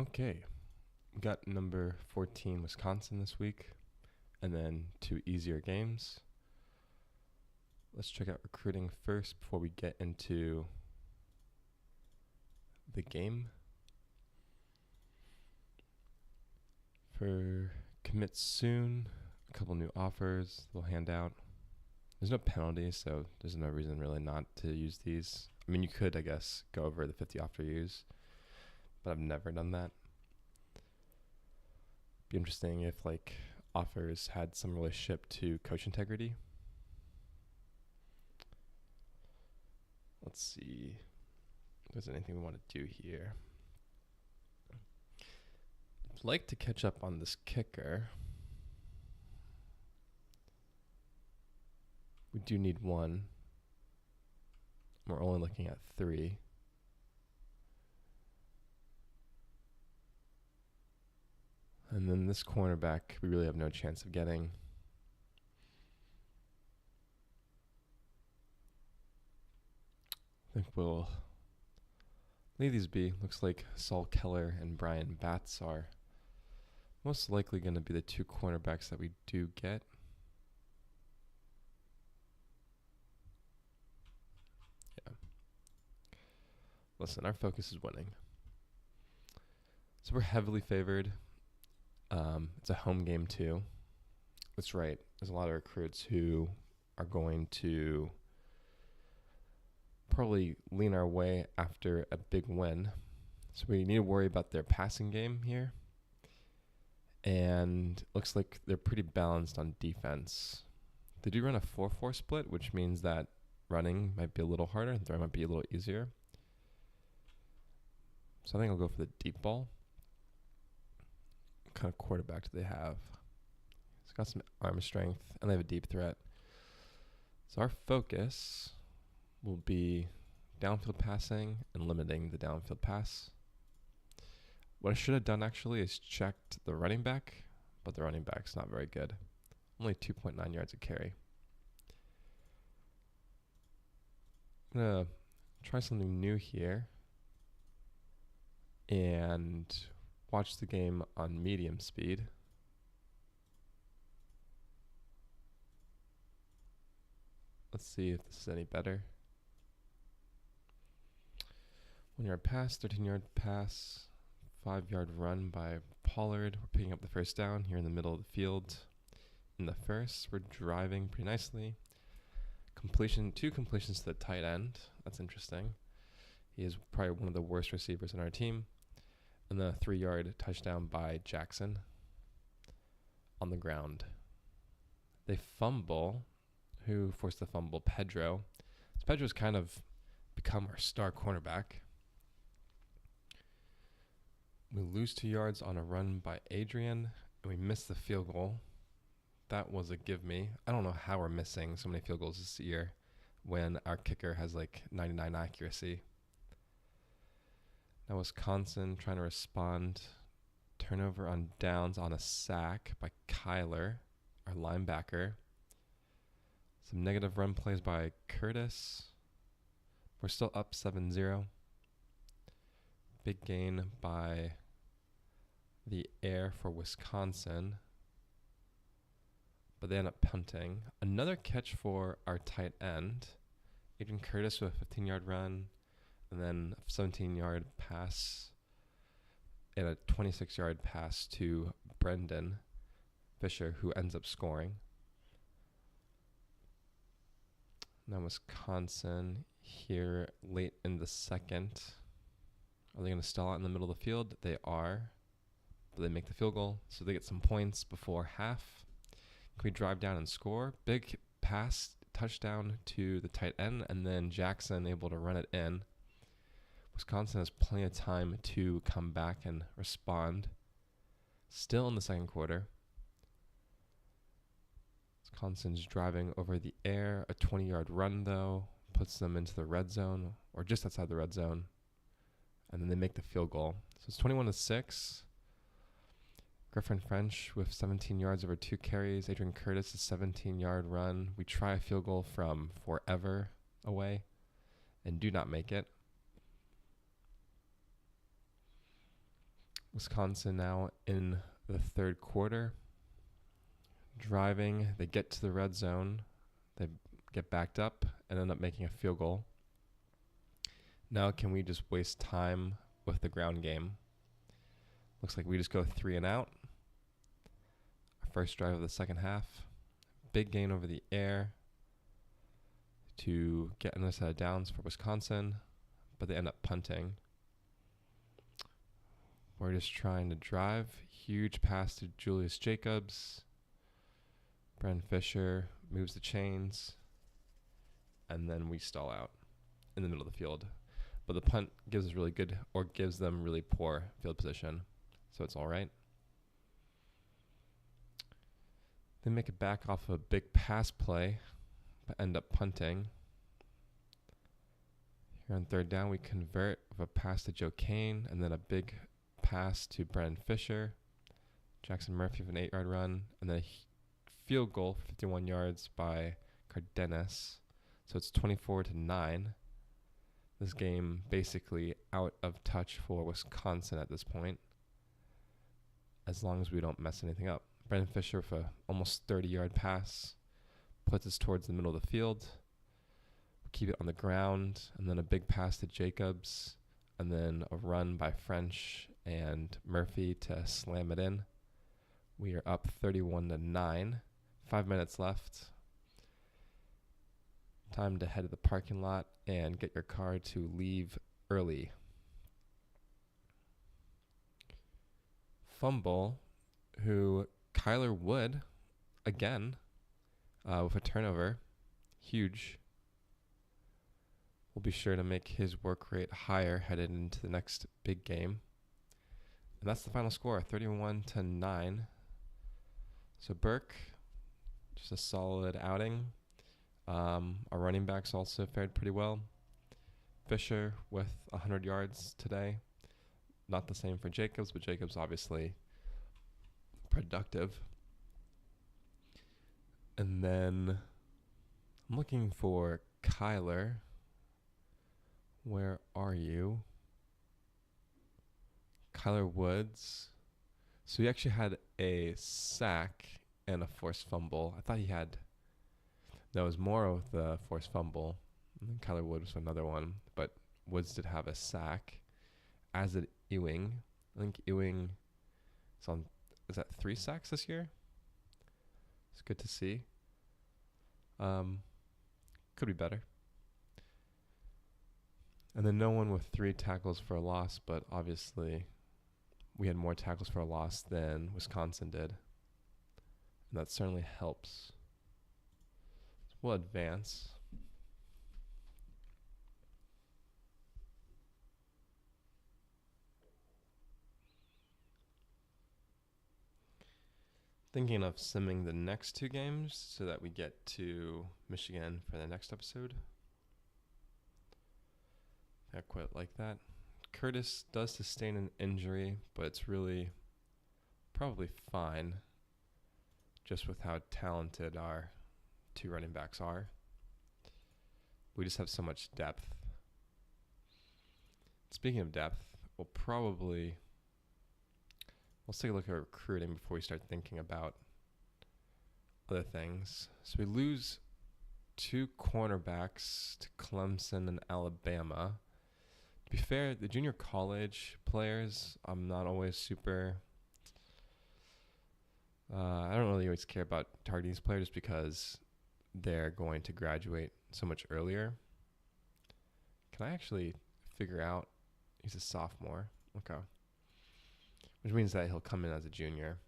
Okay, we got number 14 Wisconsin this week, and then 2 easier games. Let's check out recruiting first before we get into the game. For commit soon, a couple new offers they'll hand out. There's no penalty, so there's no reason really not to use these. I mean, you could, I guess, go over the 50 offer use, but I've never done that. Be interesting if offers had some relationship to coach integrity. Let's see if there's anything we want to do here. I'd like to catch up on this kicker. We do need one. We're only looking at 3. And then this cornerback, we really have no chance of getting. I think we'll leave these be. Looks like Saul Keller and Brian Batts are most likely going to be the 2 cornerbacks that we do get. Yeah. Listen, our focus is winning. So we're heavily favored. It's a home game too. That's right. There's a lot of recruits who are going to probably lean our way after a big win. So we need to worry about their passing game here. And looks like they're pretty balanced on defense. They do run a 4-4 split, which means that running might be a little harder and throwing might be a little easier. So I think I'll go for the deep ball. What kind of quarterback do they have? It's got some arm strength, and they have a deep threat. So our focus will be downfield passing and limiting the downfield pass. What I should have done actually is checked the running back, but the running back's not very good. Only 2.9 yards a carry. I'm going to try something new here and watch the game on medium speed. Let's see if this is any better. 1-yard pass, 13-yard pass, 5-yard run by Pollard. We're picking up the first down here in the middle of the field. In the first, we're driving pretty nicely. 2 completions to the tight end. That's interesting. He is probably one of the worst receivers on our team. And then a 3-yard touchdown by Jackson on the ground. They fumble. Who forced the fumble? Pedro. So Pedro's kind of become our star cornerback. We lose 2 yards on a run by Adrian, and we miss the field goal. That was a give me. I don't know how we're missing so many field goals this year when our kicker has 99 accuracy. Now Wisconsin trying to respond. Turnover on downs on a sack by Kyler, our linebacker. Some negative run plays by Curtis. We're still up 7-0. Big gain by the air for Wisconsin. But they end up punting. Another catch for our tight end. Adrian Curtis with a 15-yard run. And then a 17-yard pass and a 26-yard pass to Brendan Fisher, who ends up scoring. Now Wisconsin here late in the second. Are they going to stall out in the middle of the field? They are. But they make the field goal, so they get some points before half. Can we drive down and score? Big pass, touchdown to the tight end, and then Jackson able to run it in. Wisconsin has plenty of time to come back and respond. Still in the second quarter. Wisconsin's driving over the air. A 20-yard run, though, puts them into the red zone, or just outside the red zone. And then they make the field goal. So it's 21-6. Griffin French with 17 yards over 2 carries. Adrian Curtis, a 17-yard run. We try a field goal from forever away and do not make it. Wisconsin now in the third quarter. Driving, they get to the red zone. They get backed up and end up making a field goal. Now can we just waste time with the ground game? Looks like we just go 3 and out. Our first drive of the second half. Big gain over the air to get another set of downs for Wisconsin, but they end up punting. We're just trying to drive. Huge pass to Julius Jacobs. Bren Fisher moves the chains, and then we stall out in the middle of the field. But the punt gives us really good, or gives them really poor field position, so it's all right. They make it back off a big pass play, but end up punting. Here on third down, we convert with a pass to Joe Kane, and then a big pass to Bren Fisher. Jackson Murphy with an 8-yard run, and then a field goal for 51 yards by Cardenas. So it's 24-9. This game basically out of touch for Wisconsin at this point, as long as we don't mess anything up. Bren Fisher with a almost 30-yard pass puts us towards the middle of the field. We keep it on the ground, and then a big pass to Jacobs, and then a run by French and Murphy to slam it in. We are up 31-9. 5 minutes left. Time to head to the parking lot and get your car to leave early. Fumble, who Kyler Wood, again, with a turnover. Huge. We'll be sure to make his work rate higher headed into the next big game. And that's the final score, 31-9. So Burke, just a solid outing. Our running backs also fared pretty well. Fisher with 100 yards today. Not the same for Jacobs, but Jacobs obviously productive. And then I'm looking for Kyler. Where are you? Kyler Woods. So he actually had a sack and a forced fumble. I thought he had... No, it was more with the forced fumble. And then Kyler Woods was another one. But Woods did have a sack. As did Ewing. I think Ewing is that 3 sacks this year? It's good to see. Could be better. And then no one with 3 tackles for a loss, but obviously we had more tackles for a loss than Wisconsin did. And that certainly helps. So we'll advance. Thinking of simming the next 2 games so that we get to Michigan for the next episode. I quite like that. Curtis does sustain an injury, but it's really probably fine just with how talented our 2 running backs are. We just have so much depth. Speaking of depth, let's take a look at recruiting before we start thinking about other things. So we lose 2 cornerbacks to Clemson and Alabama. To be fair, the junior college players, I'm not always super... I don't really always care about targeting these players just because they're going to graduate so much earlier. Can I actually figure out... He's a sophomore. Okay. Which means that he'll come in as a junior.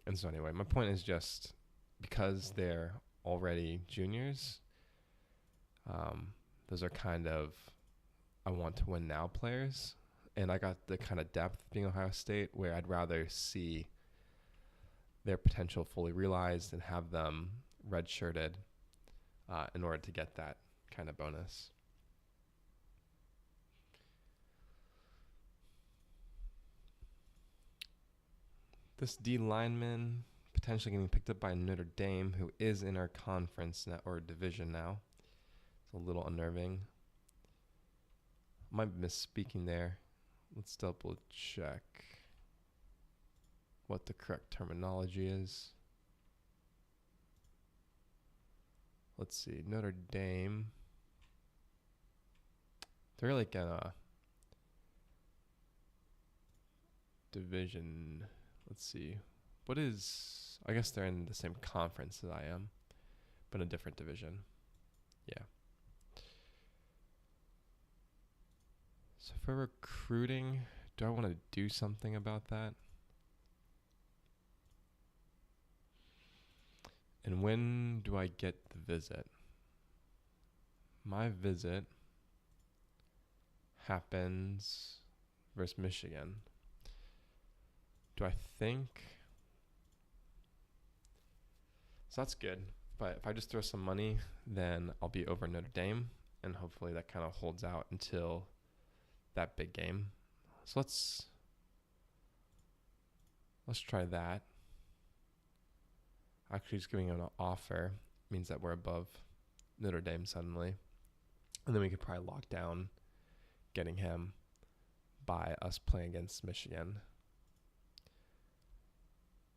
And so anyway, my point is just because they're already juniors, those are kind of I want to win now players. And I got the kind of depth being Ohio State where I'd rather see their potential fully realized and have them redshirted in order to get that kind of bonus. This D lineman potentially getting picked up by Notre Dame, who is in our conference now, or division now. It's a little unnerving. Might be misspeaking there. Let's double check. what the correct terminology is. Let's see, Notre Dame. They're like in a division. Let's see. I guess they're in the same conference as I am, but in a different division. Yeah. So for recruiting, do I want to do something about that? And when do I get the visit? My visit happens versus Michigan. Do I think? So that's good. But if I just throw some money, then I'll be over Notre Dame, and hopefully that kind of holds out until that big game. So let's try that. Actually, just giving him an offer means that we're above Notre Dame suddenly. And then we could probably lock down getting him by us playing against Michigan.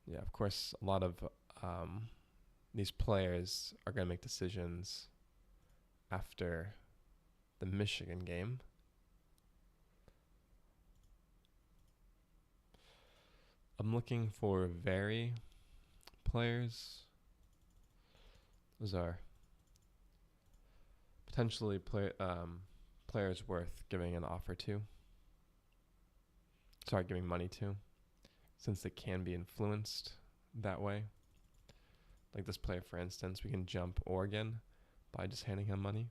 Yeah, of course, a lot of these players are going to make decisions after the Michigan game. I'm looking for very players. Those are potentially players worth giving an offer to. Giving money to, since they can be influenced that way. Like this player, for instance, we can jump Oregon by just handing him money.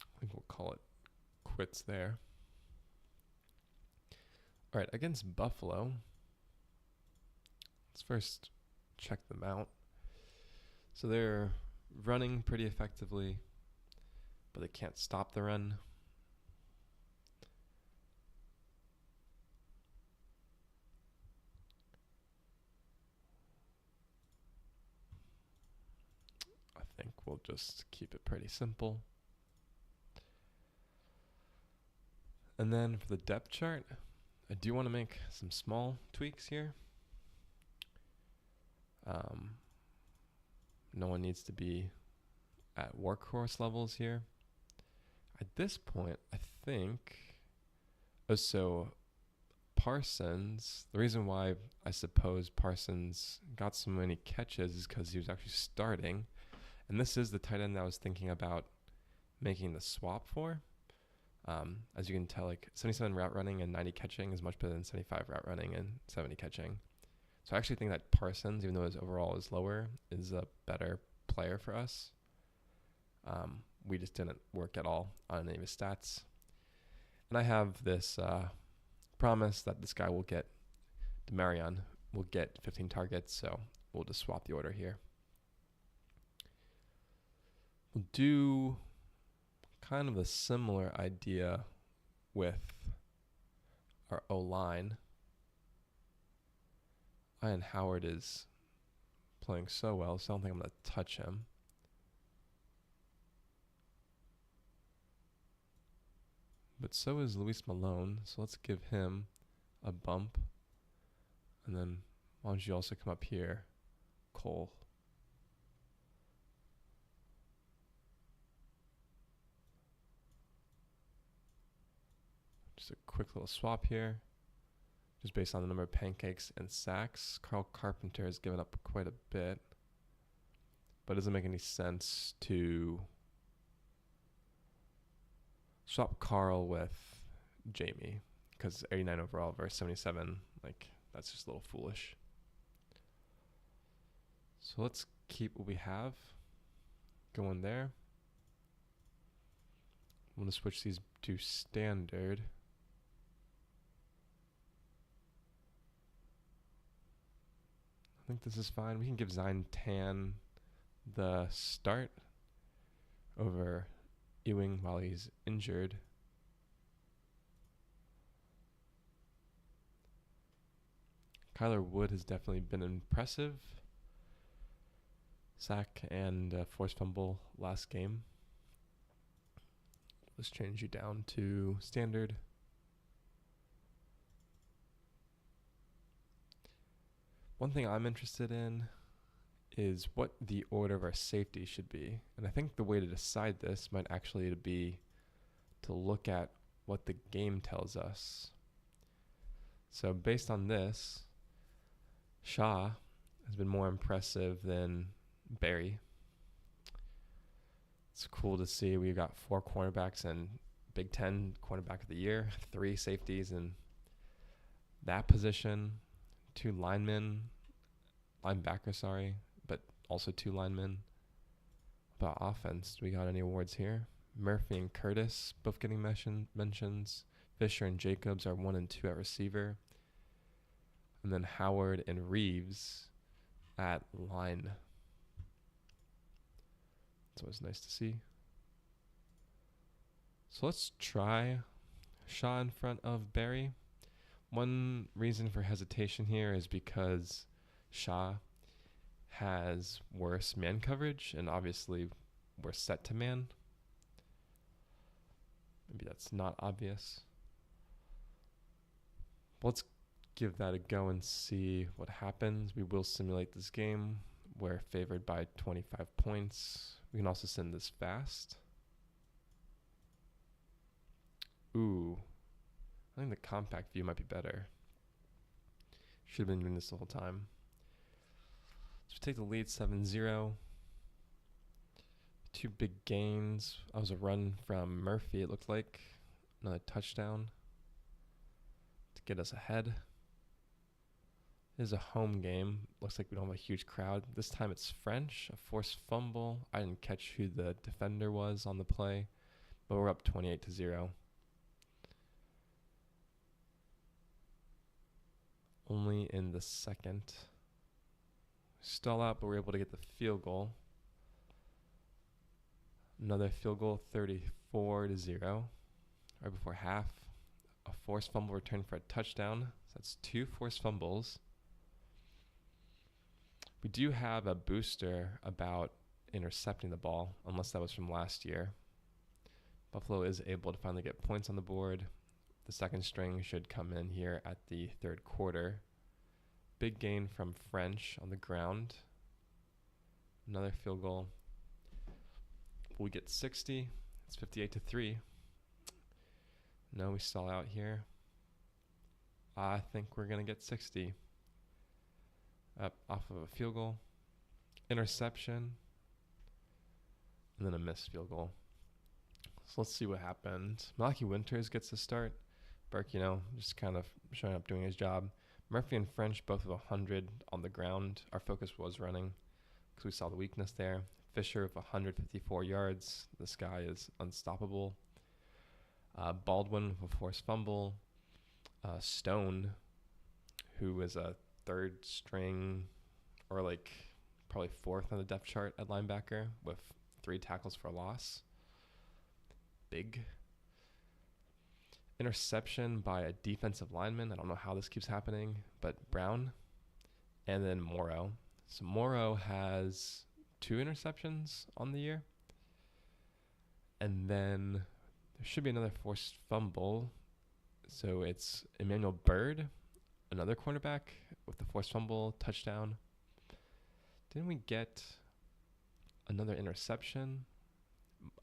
I think we'll call it quits there. All right, against Buffalo, let's first check them out. So they're running pretty effectively, but they can't stop the run. I think we'll just keep it pretty simple. And then for the depth chart, I do want to make some small tweaks here. No one needs to be at workhorse levels here. At this point, I think, so Parsons, the reason why I suppose Parsons got so many catches is because he was actually starting. And this is the tight end that I was thinking about making the swap for. As you can tell, like 77 route running and 90 catching is much better than 75 route running and 70 catching. So I actually think that Parsons, even though his overall is lower, is a better player for us. We just didn't work at all on any of his stats. And I have this promise that this guy will get, Demarion will get 15 targets, so we'll just swap the order here. We'll do kind of a similar idea with our O-line. Ian Howard is playing so well, so I don't think I'm going to touch him. But so is Luis Malone, so let's give him a bump. And then why don't you also come up here, Cole. Just a quick little swap here. Just based on the number of pancakes and sacks. Carl Carpenter has given up quite a bit. But it doesn't make any sense to swap Carl with Jamie. Because 89 overall versus 77, like, that's just a little foolish. So let's keep what we have going there. I'm going to switch these to standard. I think this is fine. We can give Zion Tan the start over Ewing while he's injured. Kyler Wood has definitely been impressive. Sack and forced fumble last game. Let's change you down to standard. One thing I'm interested in is what the order of our safety should be. And I think the way to decide this might actually be to look at what the game tells us. So based on this, Shaw has been more impressive than Barry. It's cool to see we've got 4 cornerbacks and Big Ten cornerback of the year, 3 safeties in that position, 2 linebacker, but also 2 linemen. About offense, do we got any awards here? Murphy and Curtis both getting mentions. Fisher and Jacobs are 1 and 2 at receiver. And then Howard and Reeves at line. It's always nice to see. So let's try Shaw in front of Barry. One reason for hesitation here is because Shaw has worse man coverage, and obviously we're set to man. Maybe that's not obvious. Let's give that a go and see what happens. We will simulate this game. We're favored by 25 points. We can also send this fast. Ooh, I think the compact view might be better. Should have been doing this the whole time. So we take the lead 7-0. 2 big gains. That was a run from Murphy, it looked like. Another touchdown to get us ahead. It is a home game. Looks like we don't have a huge crowd. This time it's French, a forced fumble. I didn't catch who the defender was on the play, but we're up 28-0. Only in the second. Stall out, but we're able to get the field goal. Another field goal, 34-0. Right before half. A forced fumble return for a touchdown. So that's 2 forced fumbles. We do have a booster about intercepting the ball, unless that was from last year. Buffalo is able to finally get points on the board. The second string should come in here at the third quarter. Big gain from French on the ground. Another field goal. We get 60. It's 58-3. No, we stall out here. I think we're going to get 60. Up off of a field goal. Interception. And then a missed field goal. So let's see what happened. Malachi Winters gets the start. Burke, just kind of showing up doing his job. Murphy and French both with 100 on the ground. Our focus was running because we saw the weakness there. Fisher with 154 yards. This guy is unstoppable. Baldwin with a forced fumble. Stone, who is a third string or probably 4th on the depth chart at linebacker with 3 tackles for a loss. Big. Interception by a defensive lineman. I don't know how this keeps happening, but Brown. And then Morrow. So Morrow has 2 interceptions on the year. And then there should be another forced fumble. So it's Emmanuel Byrd, another cornerback, with the forced fumble, touchdown. Didn't we get another interception?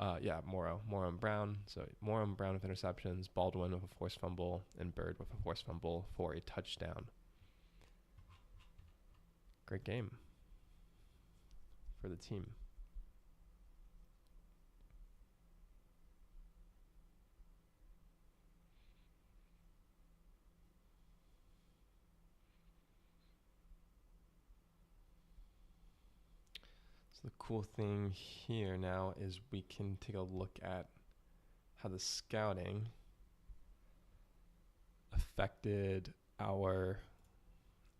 Morrow and Brown. So Morrow and Brown with interceptions, Baldwin with a forced fumble, and Byrd with a forced fumble for a touchdown. Great game for the team. The cool thing here now is we can take a look at how the scouting affected our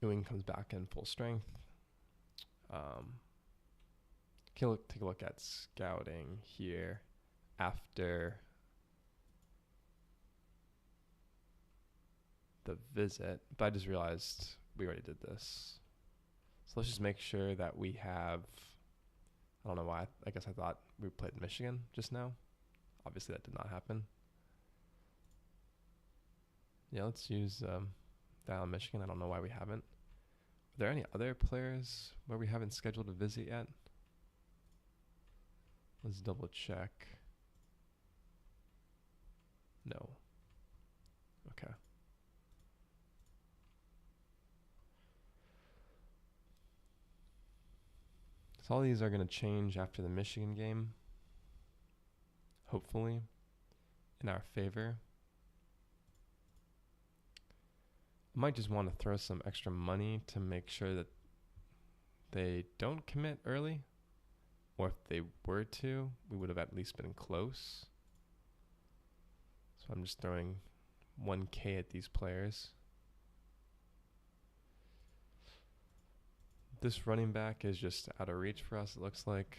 Ewing comes back in full strength. Take a look at scouting here after the visit, but I just realized we already did this. So let's just make sure that we have, I don't know why, I guess I thought we played Michigan just now. Obviously, that did not happen. Yeah, let's use Dial Michigan. I don't know why we haven't. Are there any other players where we haven't scheduled a visit yet? Let's double check. No. Okay. So all these are going to change after the Michigan game. Hopefully, in our favor. I might just want to throw some extra money to make sure that they don't commit early. Or if they were to, we would have at least been close. So I'm just throwing 1K at these players. This running back is just out of reach for us, it looks like.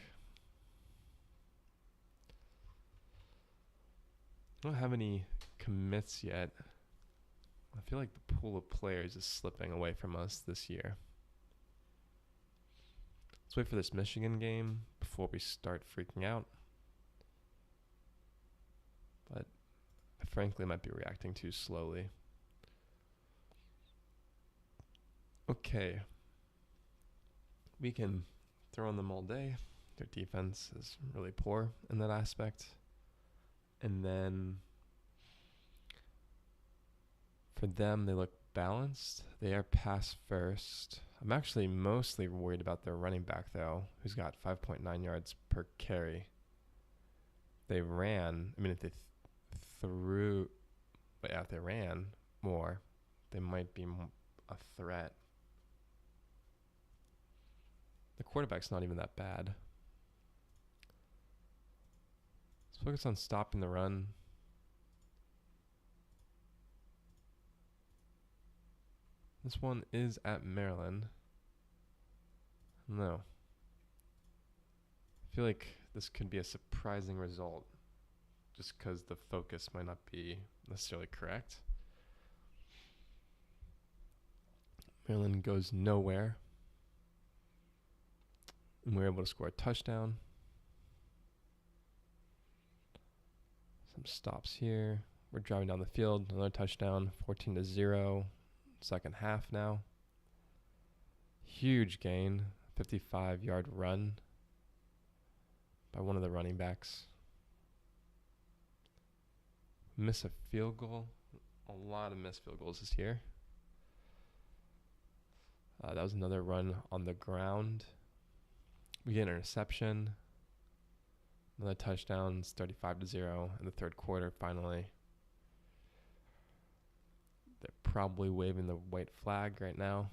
I don't have any commits yet. I feel like the pool of players is slipping away from us this year. Let's wait for this Michigan game before we start freaking out. But I frankly might be reacting too slowly. Okay. We can throw on them all day. Their defense is really poor in that aspect. And then for them, they look balanced. They are pass first. I'm actually mostly worried about their running back, though, who's got 5.9 yards per carry. They ran. I mean, if they threw, but yeah, if they ran more, they might be a threat. The quarterback's not even that bad. Let's focus on stopping the run. This one is at Maryland. No. I feel like this could be a surprising result just because the focus might not be necessarily correct. Maryland goes nowhere. And we're able to score a touchdown. Some stops here. We're driving down the field. Another touchdown. 14-0. Second half now. Huge gain. 55-yard run by one of the running backs. Miss a field goal. A lot of missed field goals this year. That was another run on the ground. We get an interception. Another touchdown. It's 35-0 in the third quarter finally. They're probably waving the white flag right now.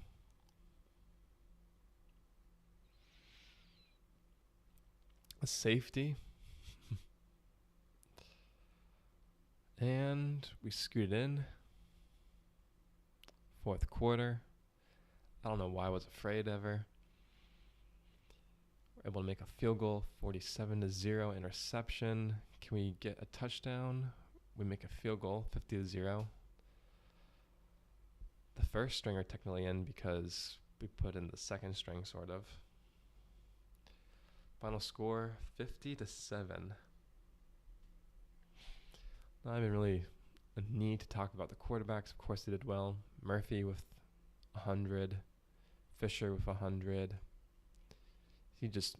A safety. And we scooted in. Fourth quarter. I don't know why I was afraid ever. We're able to make a field goal, 47-0 interception. Can we get a touchdown? We make a field goal, 50-0. The first string are technically in because we put in the second string, sort of. Final score, 50-7. Not even really a need to talk about the quarterbacks. Of course, they did well. Murphy with 100. Fisher with 100. He just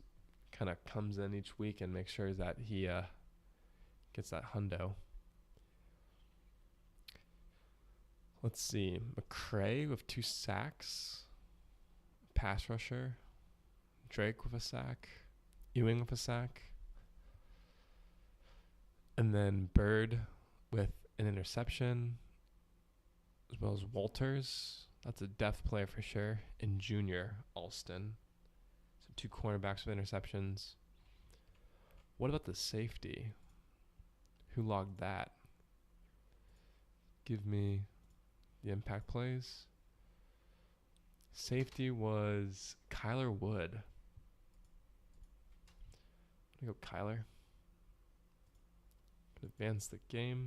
kind of comes in each week and makes sure that he gets that hundo. Let's see. McCray with 2 sacks. Pass rusher. Drake with a sack. Ewing with a sack. And then Bird with an interception. As well as Walters. That's a depth player for sure. And Junior Alston. So 2 cornerbacks with interceptions. What about the safety? Who logged that? Give me the impact plays. Safety was Kyler Wood. I'm gonna go Kyler. Advance the game.